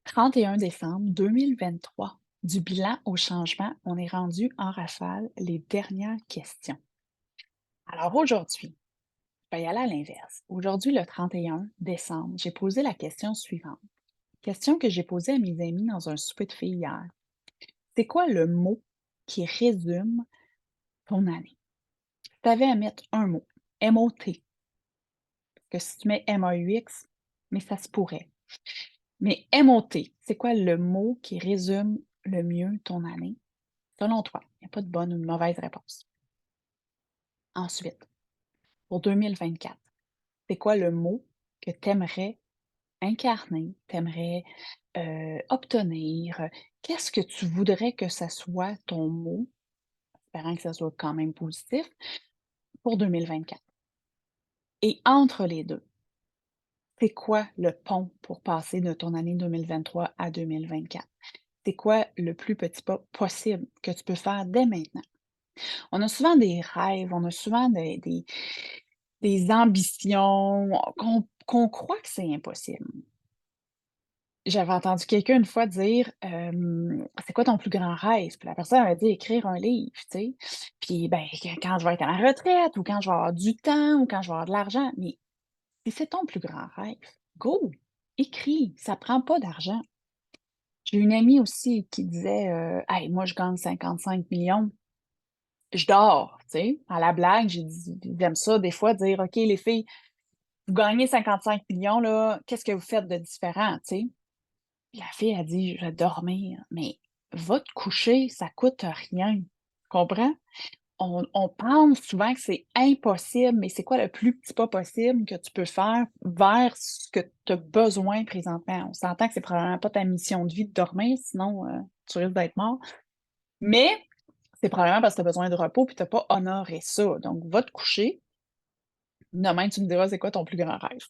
31 décembre 2023. Du bilan au changement, on est rendu en rafale les dernières questions. Alors aujourd'hui, je vais y aller à l'inverse. Aujourd'hui, le 31 décembre, j'ai posé la question suivante. Question que j'ai posée à mes amis dans un souper de filles hier. C'est quoi le mot qui résume ton année? Si tu avais à mettre un mot, M-O-T, parce que si tu mets M-A-U-X, mais ça se pourrait. Mais M-O-T, c'est quoi le mot qui résume le mieux ton année? Selon toi, il n'y a pas de bonne ou de mauvaise réponse. Ensuite, pour 2024, c'est quoi le mot que tu aimerais incarner, tu aimerais obtenir? Qu'est-ce que tu voudrais que ça soit ton mot, espérant que ça soit quand même positif, pour 2024? Et entre les deux, c'est quoi le pont pour passer de ton année 2023 à 2024? C'est quoi le plus petit pas possible que tu peux faire dès maintenant? On a souvent des rêves, on a souvent des ambitions qu'on croit que c'est impossible. J'avais entendu quelqu'un une fois dire, «C'est quoi ton plus grand rêve?» Puis la personne avait dit: «Écrire un livre», tu sais? Puis, ben, quand je vais être à ma retraite ou quand je vais avoir du temps ou quand je vais avoir de l'argent, mais si c'est ton plus grand rêve, go! Écris, ça prend pas d'argent. J'ai une amie aussi qui disait, «Hey, moi je gagne 55 millions, je dors», tu sais? À la blague, j'ai dit j'aime ça des fois dire: «OK les filles, vous gagnez 55 millions là, qu'est-ce que vous faites de différent?» Tu sais? Puis la fille a dit: «Je vais dormir». Mais va te coucher, ça coûte rien. Tu comprends? On pense souvent que c'est impossible, mais c'est quoi le plus petit pas possible que tu peux faire vers ce que tu as besoin présentement? On s'entend que c'est probablement pas ta mission de vie de dormir, sinon, tu risques d'être mort. Mais c'est probablement parce que tu as besoin de repos puis tu as pas honoré ça. Donc va te coucher. Demain, tu me diras c'est quoi ton plus grand rêve.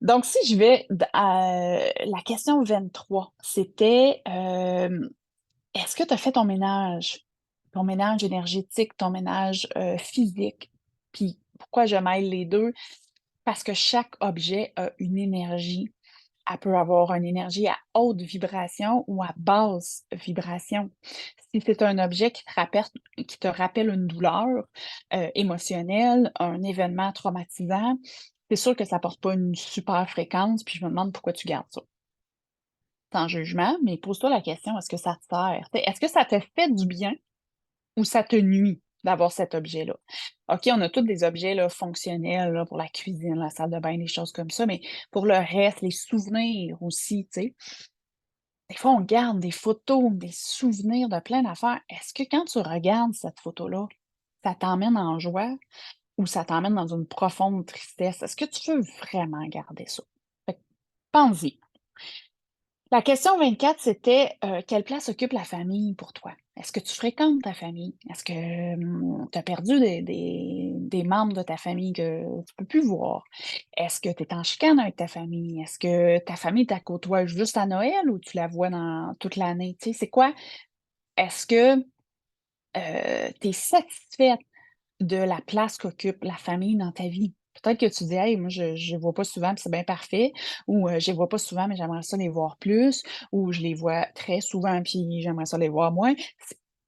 Donc si je vais à la question 23, c'était, est-ce que tu as fait ton ménage? Ton ménage énergétique, ton ménage, physique? Puis pourquoi je mêle les 2? Parce que chaque objet a une énergie. Elle peut avoir une énergie à haute vibration ou à basse vibration. Si c'est un objet qui te rappelle une douleur, émotionnelle, un événement traumatisant, c'est sûr que ça porte pas une super fréquence, puis je me demande pourquoi tu gardes ça. Sans jugement, mais pose-toi la question, est-ce que ça te sert? Tu sais, est-ce que ça te fait du bien ou ça te nuit d'avoir cet objet-là? OK, on a tous des objets là, fonctionnels là, pour la cuisine, la salle de bain, des choses comme ça, mais pour le reste, les souvenirs aussi, tu sais. Des fois, on garde des photos, des souvenirs de plein d'affaires. Est-ce que quand tu regardes cette photo-là, ça t'emmène en joie ou ça t'emmène dans une profonde tristesse? Est-ce que tu veux vraiment garder ça? Fait que pense-y. La question 24, c'était, quelle place occupe la famille pour toi? Est-ce que tu fréquentes ta famille? Est-ce que, tu as perdu des membres de ta famille que tu peux plus voir? Est-ce que tu es en chicane avec ta famille? Est-ce que ta famille, tu la côtoies juste à Noël ou tu la vois dans toute l'année? Tu sais, c'est quoi? Est-ce que, tu es satisfaite de la place qu'occupe la famille dans ta vie? Peut-être que tu dis: «Hey, moi, je les vois pas souvent, puis c'est bien parfait» ou «Je les vois pas souvent, mais j'aimerais ça les voir plus» ou «Je les vois très souvent, puis j'aimerais ça les voir moins».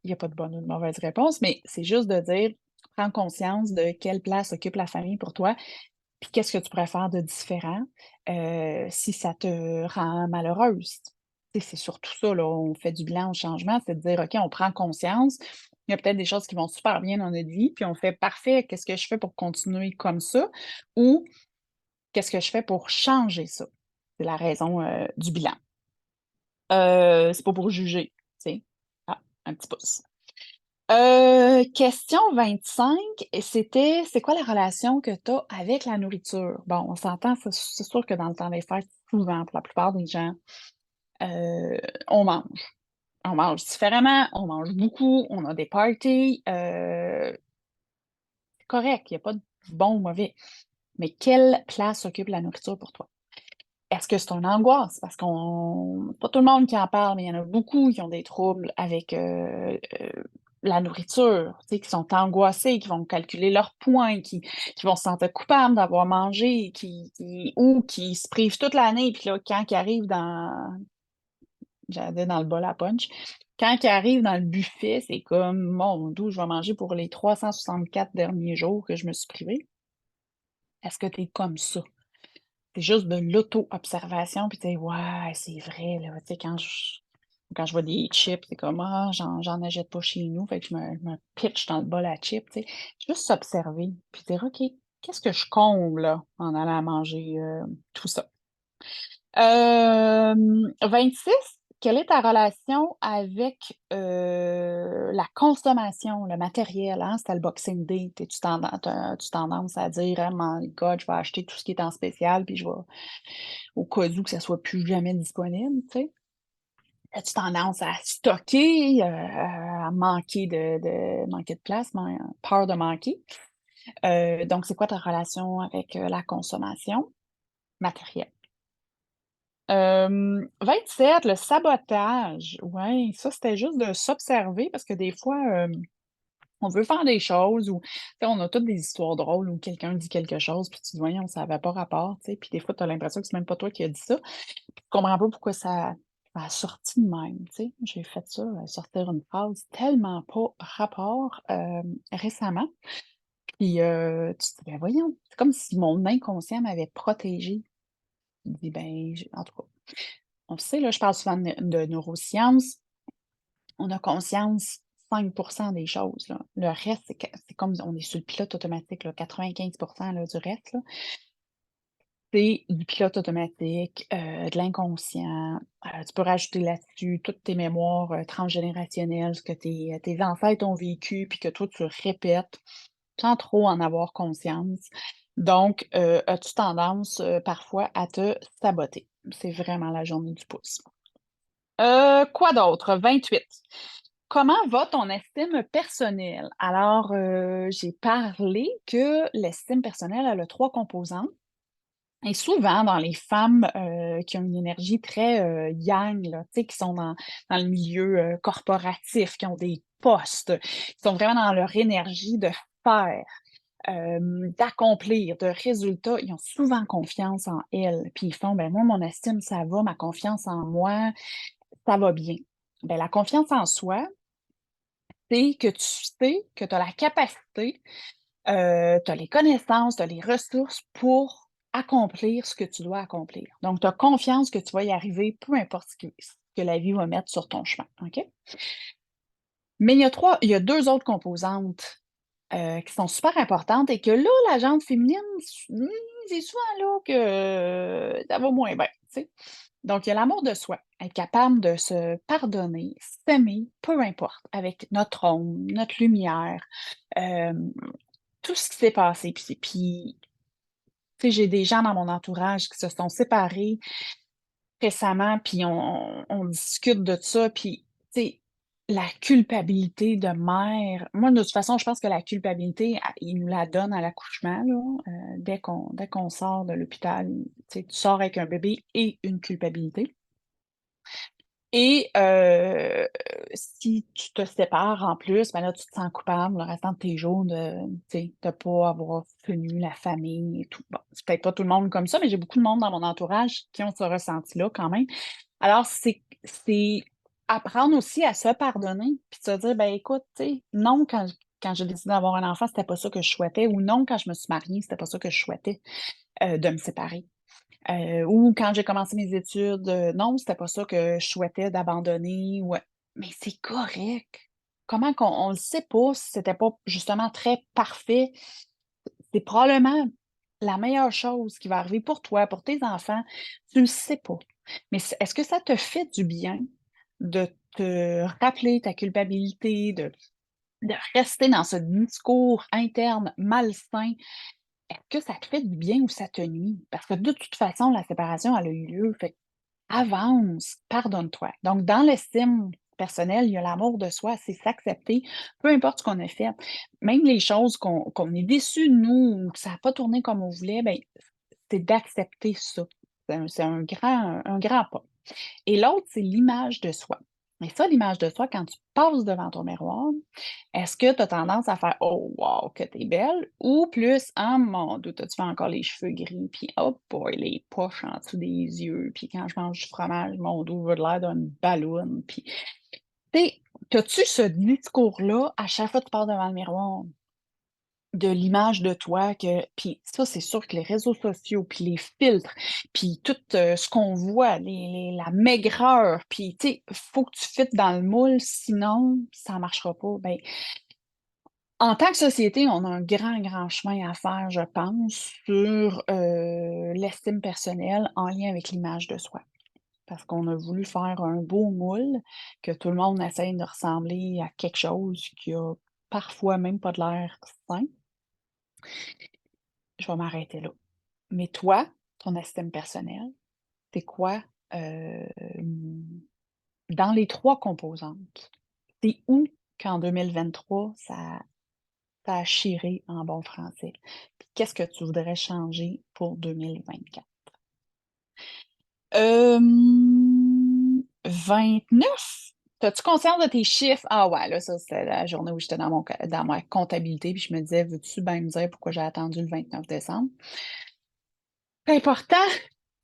Il y a pas de bonne ou de mauvaise réponse, mais c'est juste de dire, prends conscience de quelle place occupe la famille pour toi, puis qu'est-ce que tu pourrais faire de différent, si ça te rend malheureuse. Tu sais, c'est surtout ça, là, on fait du bilan au changement, c'est de dire: «OK, on prend conscience, il y a peut-être des choses qui vont super bien dans notre vie, puis on fait: "Parfait, qu'est-ce que je fais pour continuer comme ça?" ou «Qu'est-ce que je fais pour changer ça?» C'est la raison, du bilan. C'est pas pour juger, tu sais? Ah, un petit pouce. Question 25 et c'était: «C'est quoi la relation que tu as avec la nourriture?» Bon, on s'entend, c'est sûr que dans le temps des fêtes, souvent, pour la plupart des gens, heu, on mange. On mange différemment, on mange beaucoup, on a des parties, c'est correct, il y a pas de bon ou mauvais. Mais quelle place occupe la nourriture pour toi? Est-ce que c'est une angoisse? Parce qu'on pas tout le monde qui en parle, mais il y en a beaucoup qui ont des troubles avec, la nourriture, tu sais, qui sont angoissés, qui vont calculer leur poids, qui vont se sentir coupables d'avoir mangé, qui ou qui se privent toute l'année, puis là, quand ils arrivent dans j'avais dans le bol à punch. Quand il arrive dans le buffet, c'est comme: «Mon Dieu, je vais manger pour les 364 derniers jours que je me suis privée». Est-ce que tu es comme ça? C'est juste de l'auto-observation, puis tu sais: «Ouais, c'est vrai, là», tu sais, quand je vois des chips, c'est comme: «Ah, j'en achète pas chez nous», fait que je me pitche dans le bol à chips, tu sais. Juste s'observer, puis dire: «OK, qu'est-ce que je comble, là, en allant manger, tout ça?» 26, quelle est ta relation avec, la consommation, le matériel, hein? C'était le Boxing Day. T'as-tu tendance à dire: «Oh my God, je vais acheter tout ce qui est en spécial, puis je vais au cas où que ça soit plus jamais disponible», tu sais? As-tu tendance à stocker, à manquer de place, peur de manquer? Donc c'est quoi ta relation avec, la consommation matérielle? 27, le sabotage. Ouais, ça, c'était juste de s'observer parce que des fois, on veut faire des choses ou, tu sais, on a toutes des histoires drôles où quelqu'un dit quelque chose, puis tu dis: «Voyons, ça avait pas rapport», tu sais, puis des fois, tu as l'impression que c'est même pas toi qui as dit ça. Tu comprends pas pourquoi ça a sorti de même, tu sais. J'ai fait ça, sortir une phrase tellement pas rapport, récemment, puis, tu te dis: «Ben voyons», c'est comme si mon inconscient m'avait protégée. Je me dis: «Ben, j» en tout cas. On sait, là, je parle souvent de neurosciences, on a conscience 5 des choses, là. Le reste, c'est comme on est sur le pilote automatique, là, 95 là, du reste, là, c'est du pilote automatique, de l'inconscient. Tu peux rajouter là-dessus toutes tes mémoires, transgénérationnelles, ce que tes ancêtres ont vécu, puis que toi, tu répètes sans trop en avoir conscience. Donc, as-tu tendance, parfois à te saboter? C'est vraiment la journée du pouce. Quoi d'autre? 28. Comment va ton estime personnelle? Alors, j'ai parlé que l'estime personnelle, elle a 3 composantes et souvent dans les femmes, qui ont une énergie très, yang là, tu sais, qui sont dans le milieu, corporatif, qui ont des postes, qui sont vraiment dans leur énergie de faire, d'accomplir, de résultats, ils ont souvent confiance en elles. Puis ils font: «Ben moi, mon estime, ça va, ma confiance en moi, ça va bien». Ben la confiance en soi, c'est que tu sais que tu as la capacité, tu as les connaissances, tu as les ressources pour accomplir ce que tu dois accomplir. Donc, tu as confiance que tu vas y arriver, peu importe ce que la vie va mettre sur ton chemin, OK? Mais il y a 2 autres composantes, qui sont super importantes et que là, la jante féminine, c'est souvent là que ça va moins bien, tu sais? Donc, il y a l'amour de soi, être capable de se pardonner, s'aimer, peu importe, avec notre ombre, notre lumière, hem, tout ce qui s'est passé. Puis, tu sais, j'ai des gens dans mon entourage qui se sont séparés récemment, puis on discute de ça, puis, tu sais, la culpabilité de mère, moi, de toute façon, je pense que la culpabilité, ils nous la donnent à l'accouchement, là, dès qu'on sort de l'hôpital, tu sais, tu sors avec un bébé et une culpabilité. Et si tu te sépares en plus, ben là, tu te sens coupable le restant de tes jours de, tu sais, de pas avoir tenu la famille et tout. Bon, c'est peut-être pas tout le monde comme ça, mais j'ai beaucoup de monde dans mon entourage qui ont ce ressenti-là quand même. Alors c'est apprendre aussi à se pardonner, puis de se dire: «Ben écoute, tu sais, non, quand j'ai décidé d'avoir un enfant, c'était pas ça que je souhaitais» ou «Non, quand je me suis mariée, c'était pas ça que je souhaitais, de me séparer». Ou quand j'ai commencé mes études, non, c'était pas ça que je souhaitais d'abandonner ou mais c'est correct. Comment qu'on on le sait pas si c'était pas justement très parfait. C'est probablement la meilleure chose qui va arriver pour toi, pour tes enfants, tu le sais pas. Mais est-ce que ça te fait du bien de te rappeler ta culpabilité, de rester dans ce discours interne malsain est-ce que ça te fait du bien ou ça te nuit? Parce que de toute façon, la séparation, elle a eu lieu. Fait avance, pardonne-toi. Donc, dans l'estime personnelle, il y a l'amour de soi, c'est s'accepter, peu importe ce qu'on a fait. Même les choses qu'on est déçu de nous ou que ça n'a pas tourné comme on voulait, ben, c'est d'accepter ça. C'est un grand pas. Et l'autre, c'est l'image de soi. Mais ça, l'image de soi, quand tu passes devant ton miroir, est-ce que tu as tendance à faire: «Oh wow, que t'es belle» ou plus: «Ah mon Dieu, t'as-tu fait encore les cheveux gris, puis oh boy, les poches en dessous des yeux, puis quand je mange du fromage, mon dos a l'air d'une balloune», puis tu sais, t'as-tu ce discours-là à chaque fois que tu passes devant le miroir? De l'image de toi que puis ça, c'est sûr que les réseaux sociaux, puis les filtres, puis tout, ce qu'on voit, les la maigreur, puis tu sais, faut que tu fites dans le moule, sinon ça marchera pas. Ben, en tant que société, on a un grand, grand chemin à faire, je pense, sur, l'estime personnelle en lien avec l'image de soi. Parce qu'on a voulu faire un beau moule, que tout le monde essaye de ressembler à quelque chose qui a parfois même pas de l'air sain. Je vais m'arrêter là. Mais toi, ton estime personnelle, c'est quoi, hem, dans les 3 composantes? C'est où qu'en 2023 ça a chiré en bon français? Puis qu'est-ce que tu voudrais changer pour 2024? 29? T'as-tu conscience de tes chiffres? Ah ouais, là, ça, c'était la journée où j'étais dans ma comptabilité, puis je me disais: «Veux-tu bien me dire pourquoi j'ai attendu le 29 décembre?» C'est important.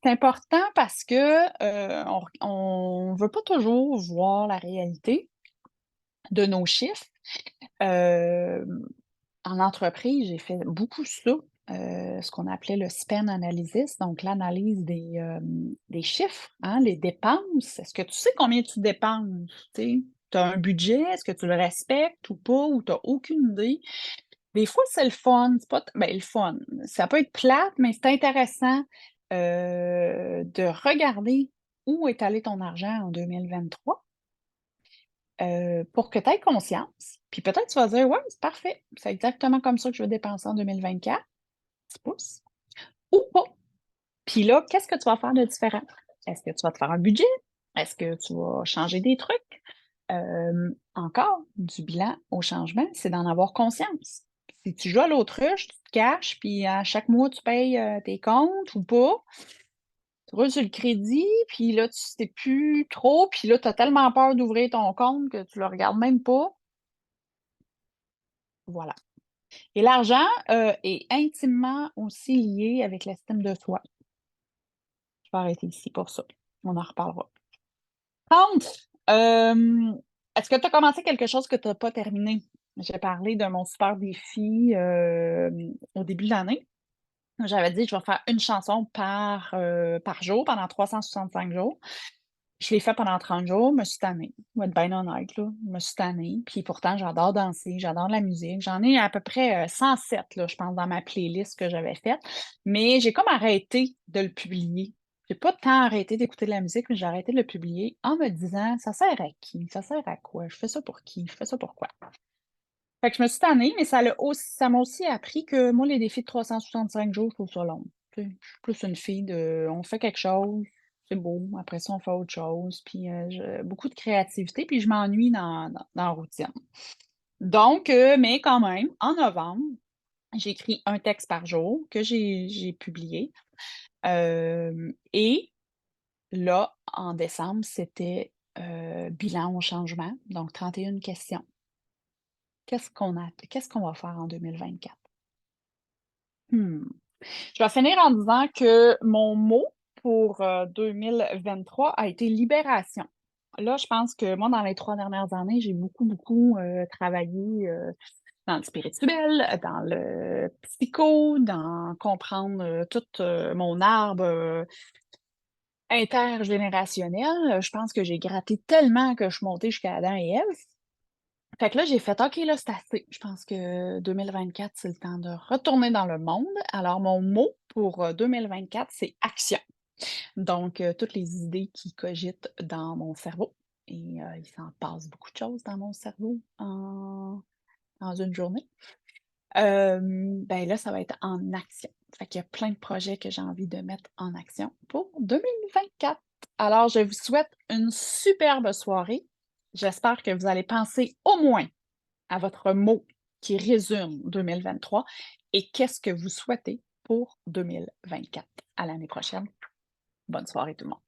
C'est important parce que, on veut pas toujours voir la réalité de nos chiffres. Hem, En entreprise, j'ai fait beaucoup ça, ce qu'on appelait le spend analysis, donc l'analyse des chiffres, hein, les dépenses. Est-ce que tu sais combien tu dépenses? Tu as un budget, est-ce que tu le respectes ou pas, ou tu as aucune idée? Des fois, c'est le fun, c'est pas t ben, le fun, ça peut être plate, mais c'est intéressant, de regarder où est allé ton argent en 2023, pour que tu aies conscience. Puis peut-être tu vas dire: «Ouais, c'est parfait, c'est exactement comme ça que je veux dépenser en 2024, 10 pouces» ou pas. Puis là, qu'est-ce que tu vas faire de différent? Est-ce que tu vas te faire un budget? Est-ce que tu vas changer des trucs? Encore, du bilan au changement, c'est d'en avoir conscience. Si tu joues à l'autruche, tu te caches, puis à chaque mois, tu payes, tes comptes ou pas, tu roules sur le crédit, puis là, tu sais plus trop, puis là, tu as tellement peur d'ouvrir ton compte que tu le regardes même pas. Voilà. Et l'argent, est intimement aussi lié avec l'estime de soi. Je vais arrêter ici pour ça. On en reparlera. 30, est-ce que tu as commencé quelque chose que tu as pas terminé? J'ai parlé de mon super défi, au début de l'année. J'avais dit: «Je vais faire une chanson par jour pendant 365 jours». Je l'ai fait pendant 30 jours, me suis tannée. Je vais être bien honnête, là, je me suis tannée. Puis pourtant, j'adore danser, j'adore la musique. J'en ai à peu près, 107 là, je pense, dans ma playlist que j'avais faite. Mais j'ai comme arrêté de le publier. J'ai pas tant arrêté d'écouter de la musique, mais j'ai arrêté de le publier en me disant: «Ça sert à qui? Ça sert à quoi? Je fais ça pour qui? Je fais ça pour quoi?» Fait que je me suis tannée, mais ça m'a aussi appris que moi, les défis de 365 jours, je trouve ça long. Tu sais, je suis plus une fille de on fait quelque chose, c'est beau, après ça, on fait autre chose, puis je beaucoup de créativité, puis je m'ennuie dans la routine. Donc mais quand même, en novembre, j'ai écrit un texte par jour que j'ai publié, et là, en décembre, c'était, bilan au changement, donc 31 questions. Qu'est-ce qu'on va faire en 2024? Mmh. Je vais finir en disant que mon mot pour, 2023 a été libération. Là, je pense que moi, dans les 3 dernières années, j'ai beaucoup, beaucoup, travaillé, dans le spirituel, dans le psycho, dans comprendre, tout, mon arbre, intergénérationnel. Je pense que j'ai gratté tellement que je suis montée jusqu'à Adam et Ève. Fait que là, j'ai fait: «OK, là, c'est assez. Je pense que 2024, c'est le temps de retourner dans le monde». Alors mon mot pour, 2024, c'est action. Donc, toutes les idées qui cogitent dans mon cerveau et il s'en passe beaucoup de choses dans mon cerveau dans une journée. Ben là, ça va être en action. Fait qu'il y a plein de projets que j'ai envie de mettre en action pour 2024. Alors, je vous souhaite une superbe soirée. J'espère que vous allez penser au moins à votre mot qui résume 2023 et qu'est-ce que vous souhaitez pour 2024. À l'année prochaine. Bonne soirée tout le monde.